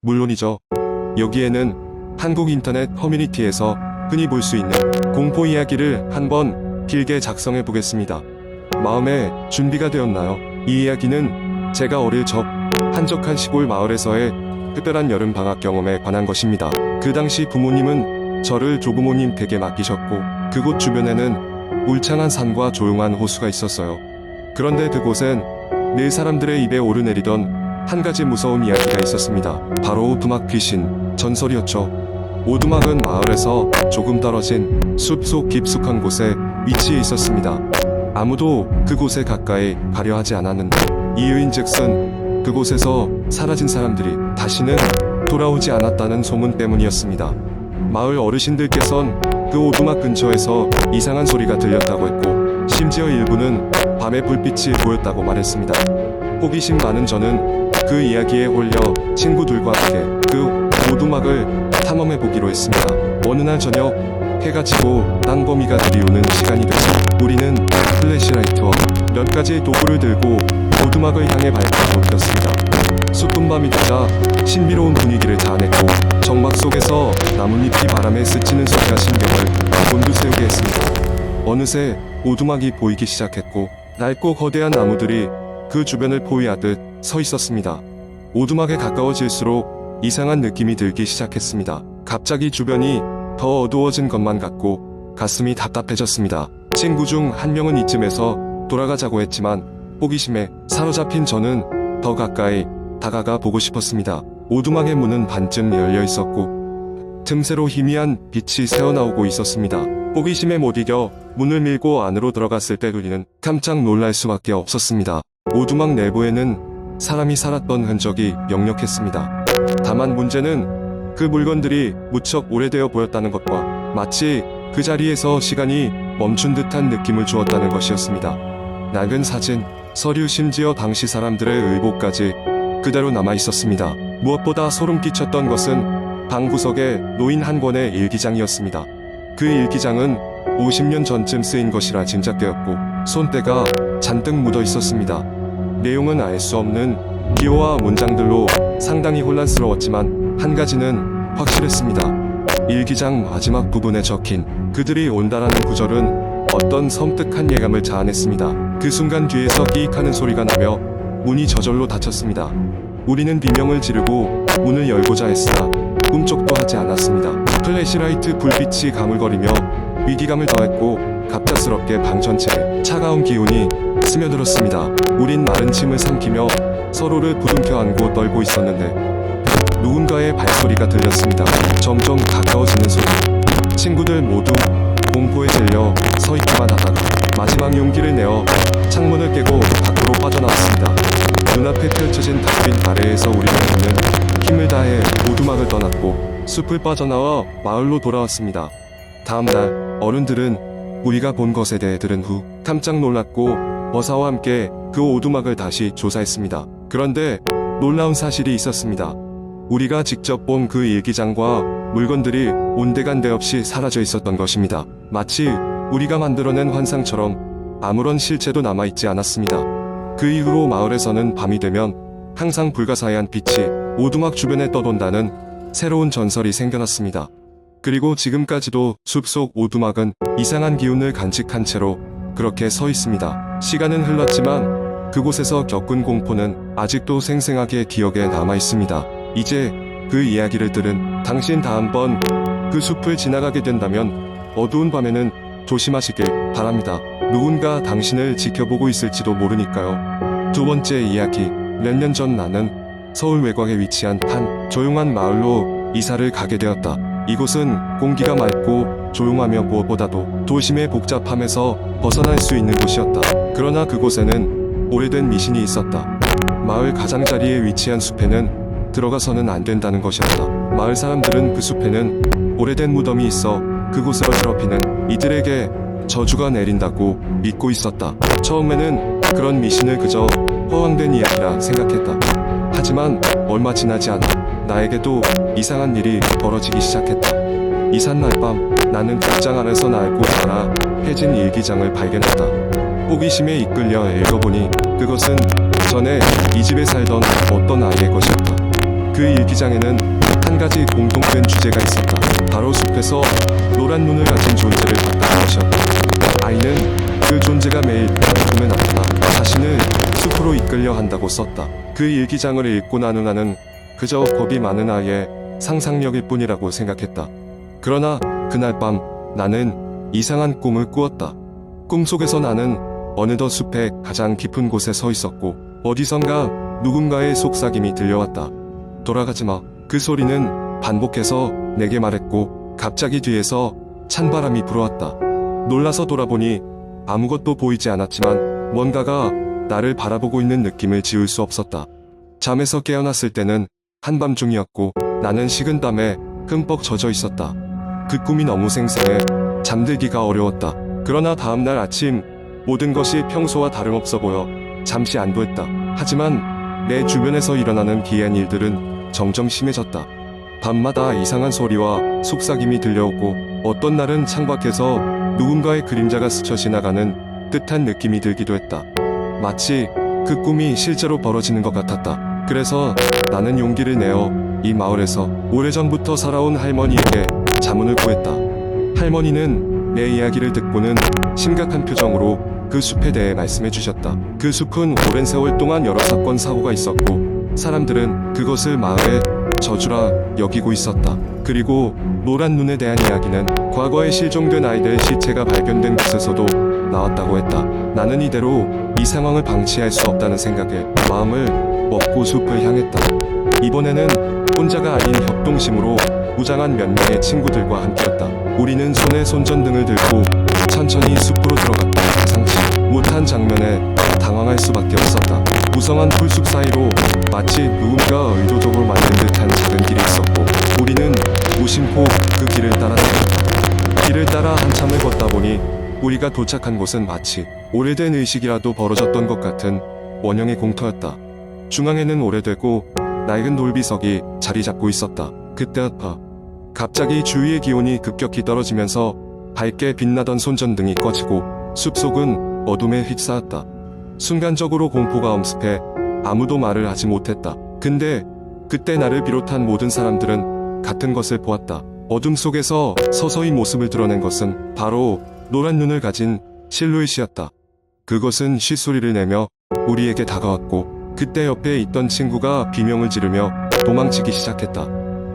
물론이죠. 여기에는 한국 인터넷 커뮤니티에서 흔히 볼 수 있는 공포 이야기를 한번 길게 작성해 보겠습니다. 마음의 준비가 되었나요? 이 이야기는 제가 어릴 적 한적한 시골 마을에서의 특별한 여름 방학 경험에 관한 것입니다. 그 당시 부모님은 저를 조부모님 댁에 맡기셨고 그곳 주변에는 울창한 산과 조용한 호수가 있었어요. 그런데 그곳엔 늘 사람들의 입에 오르내리던 한 가지 무서운 이야기가 있었습니다. 바로 오두막 귀신 전설이었죠. 오두막은 마을에서 조금 떨어진 숲속 깊숙한 곳에 위치해 있었습니다. 아무도 그곳에 가까이 가려 하지 않았는데 이유인즉슨 그곳에서 사라진 사람들이 다시는 돌아오지 않았다는 소문 때문이었습니다. 마을 어르신들께선 그 오두막 근처에서 이상한 소리가 들렸다고 했고 심지어 일부는 밤에 불빛이 보였다고 말했습니다. 호기심 많은 저는 그 이야기에 홀려 친구들과 함께 그 오두막을 탐험해 보기로 했습니다. 어느 날 저녁 해가 지고 땅거미가 들이오는 시간이 되자 우리는 플래시라이트와 몇 가지 도구를 들고 오두막을 향해 발걸음을 옮겼습니다. 숲은 밤이 되자 신비로운 분위기를 자아냈고 정막 속에서 나뭇잎이 바람에 스치는 소리가 신경을 곤두세우게 했습니다. 어느새 오두막이 보이기 시작했고 낡고 거대한 나무들이 그 주변을 포위하듯 서 있었습니다. 오두막에 가까워질수록 이상한 느낌이 들기 시작했습니다. 갑자기 주변이 더 어두워진 것만 같고 가슴이 답답해졌습니다. 친구 중 한 명은 이쯤에서 돌아가자고 했지만 호기심에 사로잡힌 저는 더 가까이 다가가 보고 싶었습니다. 오두막의 문은 반쯤 열려 있었고 틈새로 희미한 빛이 새어나오고 있었습니다. 호기심에 못 이겨 문을 밀고 안으로 들어갔을 때 우리는 깜짝 놀랄 수밖에 없었습니다. 오두막 내부에는 사람이 살았던 흔적이 역력했습니다. 다만 문제는 그 물건들이 무척 오래되어 보였다는 것과 마치 그 자리에서 시간이 멈춘 듯한 느낌을 주었다는 것이었습니다. 낡은 사진, 서류 심지어 당시 사람들의 의복까지 그대로 남아 있었습니다. 무엇보다 소름 끼쳤던 것은 방구석에 놓인 한 권의 일기장이었습니다. 그 일기장은 50년 전쯤 쓰인 것이라 짐작되었고 손때가 잔뜩 묻어 있었습니다. 내용은 알 수 없는 기호와 문장들로 상당히 혼란스러웠지만 한 가지는 확실했습니다. 일기장 마지막 부분에 적힌 그들이 온다라는 구절은 어떤 섬뜩한 예감을 자아냈습니다. 그 순간 뒤에서 끼익하는 소리가 나며 문이 저절로 닫혔습니다. 우리는 비명을 지르고 문을 열고자 했으나 꿈쩍도 하지 않았습니다. 플래시라이트 불빛이 가물거리며 위기감을 더했고 갑작스럽게 방 전체에 차가운 기운이 스며들었습니다. 우린 마른 침을 삼키며 서로를 부둥켜 안고 떨고 있었는데 누군가의 발소리가 들렸습니다. 점점 가까워지는 소리. 친구들 모두 공포에 질려 서 있기만 하다가 마지막 용기를 내어 창문을 깨고 밖으로 빠져나왔습니다. 눈앞에 펼쳐진 달빛 아래에서 우리는 힘을 다해 오두막을 떠났고 숲을 빠져나와 마을로 돌아왔습니다. 다음날 어른들은 우리가 본 것에 대해 들은 후 깜짝 놀랐고 버사와 함께 그 오두막을 다시 조사했습니다. 그런데 놀라운 사실이 있었습니다. 우리가 직접 본 그 일기장과 물건들이 온데간데 없이 사라져 있었던 것입니다. 마치 우리가 만들어낸 환상처럼 아무런 실체도 남아있지 않았습니다. 그 이후로 마을에서는 밤이 되면 항상 불가사의한 빛이 오두막 주변에 떠돈다는 새로운 전설이 생겨났습니다. 그리고 지금까지도 숲속 오두막은 이상한 기운을 간직한 채로 그렇게 서 있습니다. 시간은 흘렀지만 그곳에서 겪은 공포는 아직도 생생하게 기억에 남아 있습니다. 이제 그 이야기를 들은 당신 다음번 그 숲을 지나가게 된다면 어두운 밤에는 조심하시길 바랍니다. 누군가 당신을 지켜보고 있을지도 모르니까요. 두 번째 이야기. 몇 년 전 나는 서울 외곽에 위치한 한 조용한 마을로 이사를 가게 되었다. 이곳은 공기가 맑고 조용하며 무엇보다도 도심의 복잡함에서 벗어날 수 있는 곳이었다. 그러나 그곳에는 오래된 미신이 있었다. 마을 가장자리에 위치한 숲에는 들어가서는 안 된다는 것이었다. 마을 사람들은 그 숲에는 오래된 무덤이 있어 그곳을 어지럽히는 이들에게 저주가 내린다고 믿고 있었다. 처음에는 그런 미신을 그저 허황된 이야기라 생각했다. 하지만 얼마 지나지 않아 나에게도 이상한 일이 벌어지기 시작했다. 이삿날 밤 나는 극장 안에서 낡고 자라 해진 일기장을 발견했다. 호기심에 이끌려 읽어보니 그것은 전에 이 집에 살던 어떤 아이의 것이었다. 그 일기장에는 한 가지 공통된 주제가 있었다. 바로 숲에서 노란 눈을 가진 존재를 봤다는 것이었다. 아이는 그 존재가 매일 꿈에 나타나 자신을 숲으로 이끌려 한다고 썼다. 그 일기장을 읽고 나는 그저 겁이 많은 아이의 상상력일 뿐이라고 생각했다. 그러나 그날 밤 나는 이상한 꿈을 꾸었다. 꿈속에서 나는 어느덧 숲의 가장 깊은 곳에 서 있었고 어디선가 누군가의 속삭임이 들려왔다. 돌아가지 마. 그 소리는 반복해서 내게 말했고 갑자기 뒤에서 찬바람이 불어왔다. 놀라서 돌아보니 아무것도 보이지 않았지만 뭔가가 나를 바라보고 있는 느낌을 지울 수 없었다. 잠에서 깨어났을 때는 한밤중이었고 나는 식은땀에 흠뻑 젖어 있었다. 그 꿈이 너무 생생해 잠들기가 어려웠다. 그러나 다음날 아침 모든 것이 평소와 다름없어 보여 잠시 안도했다. 하지만 내 주변에서 일어나는 기이한 일들은 점점 심해졌다. 밤마다 이상한 소리와 속삭임이 들려오고 어떤 날은 창밖에서 누군가의 그림자가 스쳐 지나가는 듯한 느낌이 들기도 했다. 마치 그 꿈이 실제로 벌어지는 것 같았다. 그래서 나는 용기를 내어 이 마을에서 오래전부터 살아온 할머니에게 자문을 구했다. 할머니는 내 이야기를 듣고는 심각한 표정으로 그 숲에 대해 말씀해 주셨다. 그 숲은 오랜 세월 동안 여러 사건 사고가 있었고 사람들은 그것을 마을의 저주라 여기고 있었다. 그리고 노란 눈에 대한 이야기는 과거에 실종된 아이들 시체가 발견된 곳에서도 나왔다고 했다. 나는 이대로 이 상황을 방치할 수 없다는 생각에 마음을 먹고 숲을 향했다. 이번에는 혼자가 아닌 협동심으로 무장한 몇 명의 친구들과 함께였다. 우리는 손에 손전등을 들고 천천히 숲으로 들어갔다. 상치 못한 장면에 당황할 수밖에 없었다. 무성한 풀숲 사이로 마치 누군가 의도적으로 만든 듯한 작은 길이 있었고 우리는 무심코 그 길을 따라 다녔다. 길을 따라 한참을 걷다 보니 우리가 도착한 곳은 마치 오래된 의식이라도 벌어졌던 것 같은 원형의 공터였다. 중앙에는 오래되고 낡은 돌비석이 자리 잡고 있었다. 그때 갑자기 주위의 기온이 급격히 떨어지면서 밝게 빛나던 손전등이 꺼지고 숲속은 어둠에 휩싸였다. 순간적으로 공포가 엄습해 아무도 말을 하지 못했다. 근데 그때 나를 비롯한 모든 사람들은 같은 것을 보았다. 어둠 속에서 서서히 모습을 드러낸 것은 바로 노란 눈을 가진 실루엣이었다. 그것은 쉿소리를 내며 우리에게 다가왔고 그때 옆에 있던 친구가 비명을 지르며 도망치기 시작했다.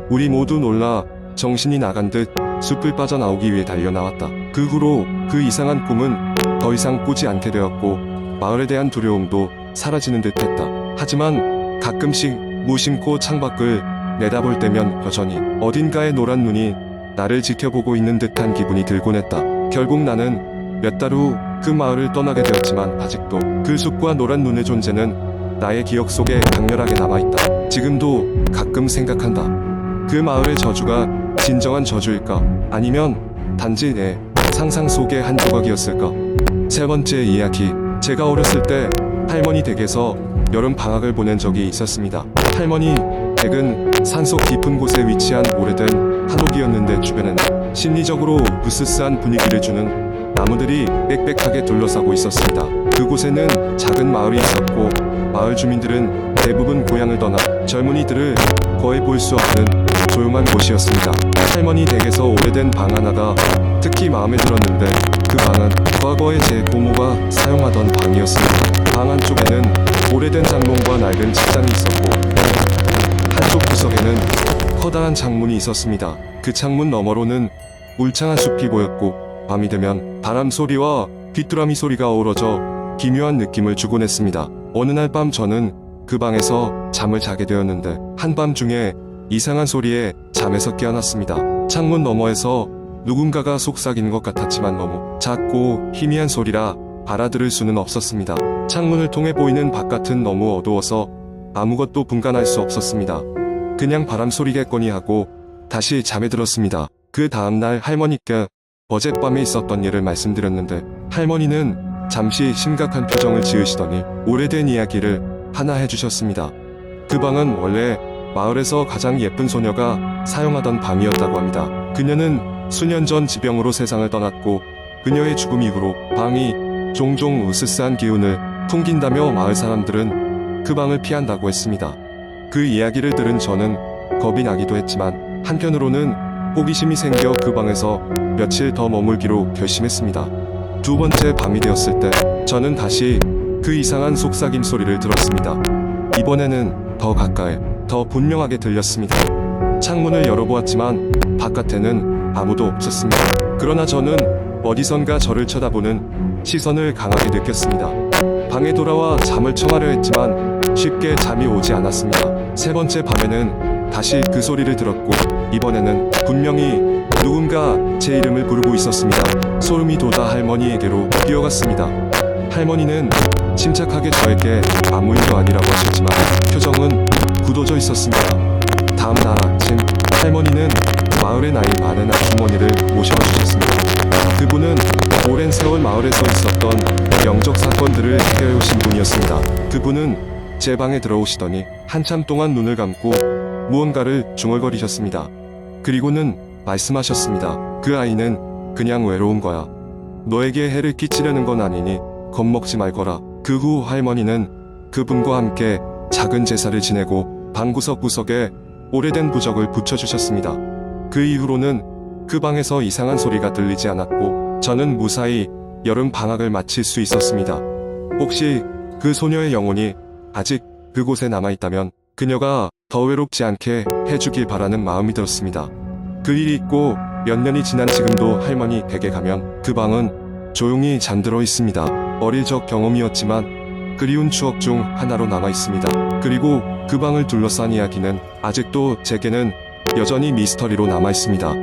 우리 모두 놀라 정신이 나간 듯 숲을 빠져나오기 위해 달려나왔다. 그 후로 그 이상한 꿈은 더 이상 꾸지 않게 되었고 마을에 대한 두려움도 사라지는 듯했다. 하지만 가끔씩 무심코 창밖을 내다볼 때면 여전히 어딘가에 노란 눈이 나를 지켜보고 있는 듯한 기분이 들곤 했다. 결국 나는 몇 달 후 그 마을을 떠나게 되었지만 아직도 그 숲과 노란 눈의 존재는 나의 기억 속에 강렬하게 남아있다. 지금도 가끔 생각한다. 그 마을의 저주가 진정한 저주일까? 아니면 단지 내 상상 속의 한 조각이었을까? 세 번째 이야기. 제가 어렸을 때 할머니 댁에서 여름 방학을 보낸 적이 있었습니다. 할머니 댁은 산속 깊은 곳에 위치한 오래된 한옥이었는데 주변에는 심리적으로 으스스한 분위기를 주는 나무들이 빽빽하게 둘러싸고 있었습니다. 그곳에는 작은 마을이 있었고 마을 주민들은 대부분 고향을 떠나 젊은이들을 거의 볼 수 없는 조용한 곳이었습니다. 할머니 댁에서 오래된 방 하나가 특히 마음에 들었는데 그 방은 과거에 제 고모가 사용하던 방이었습니다. 방 안쪽에는 오래된 장롱과 낡은 책장이 있었고 한쪽 구석에는 커다란 창문이 있었습니다. 그 창문 너머로는 울창한 숲이 보였고 밤이 되면 바람 소리와 귀뚜라미 소리가 어우러져 기묘한 느낌을 주곤 했습니다. 어느 날 밤 저는 그 방에서 잠을 자게 되었는데 한밤중에 이상한 소리에 잠에서 깨어났습니다. 창문 너머에서 누군가가 속삭이는 것 같았지만 너무 작고 희미한 소리라 알아들을 수는 없었습니다. 창문을 통해 보이는 바깥은 너무 어두워서 아무것도 분간할 수 없었습니다. 그냥 바람소리겠거니 하고 다시 잠에 들었습니다. 그 다음날 할머니께 어젯밤에 있었던 일을 말씀드렸는데 할머니는 잠시 심각한 표정을 지으시더니 오래된 이야기를 하나 해주셨습니다. 그 방은 원래 마을에서 가장 예쁜 소녀가 사용하던 방이었다고 합니다. 그녀는 수년 전 지병으로 세상을 떠났고 그녀의 죽음 이후로 방이 종종 으스스한 기운을 풍긴다며 마을 사람들은 그 방을 피한다고 했습니다. 그 이야기를 들은 저는 겁이 나기도 했지만 한편으로는 호기심이 생겨 그 방에서 며칠 더 머물기로 결심했습니다. 두 번째 밤이 되었을 때 저는 다시 그 이상한 속삭임 소리를 들었습니다. 이번에는 더 가까이, 더 분명하게 들렸습니다. 창문을 열어보았지만 바깥에는 아무도 없었습니다. 그러나 저는 어디선가 저를 쳐다보는 시선을 강하게 느꼈습니다. 방에 돌아와 잠을 청하려 했지만 쉽게 잠이 오지 않았습니다. 세 번째 밤에는 다시 그 소리를 들었고 이번에는 분명히 누군가 제 이름을 부르고 있었습니다. 소름이 돋아 할머니에게로 뛰어갔습니다. 할머니는 침착하게 저에게 아무 일도 아니라고 하셨지만 표정은 굳어져 있었습니다. 다음 날 아침 할머니는 마을의 나이 많은 아주머니를 모셔와 주셨습니다. 그분은 오랜 세월 마을에서 있었던 영적 사건들을 해오신 분이었습니다. 그분은 제 방에 들어오시더니 한참 동안 눈을 감고 무언가를 중얼거리셨습니다. 그리고는 말씀하셨습니다. 그 아이는 그냥 외로운 거야. 너에게 해를 끼치려는 건 아니니 겁먹지 말거라. 그 후 할머니는 그분과 함께 작은 제사를 지내고 방 구석구석에 오래된 부적을 붙여주셨습니다. 그 이후로는 그 방에서 이상한 소리가 들리지 않았고 저는 무사히 여름 방학을 마칠 수 있었습니다. 혹시 그 소녀의 영혼이 아직 그곳에 남아있다면 그녀가 더 외롭지 않게 해주길 바라는 마음이 들었습니다. 그 일이 있고 몇 년이 지난 지금도 할머니 댁에 가면 그 방은 조용히 잠들어 있습니다. 어릴 적 경험이었지만 그리운 추억 중 하나로 남아 있습니다. 그리고 그 방을 둘러싼 이야기는 아직도 제게는 여전히 미스터리로 남아 있습니다.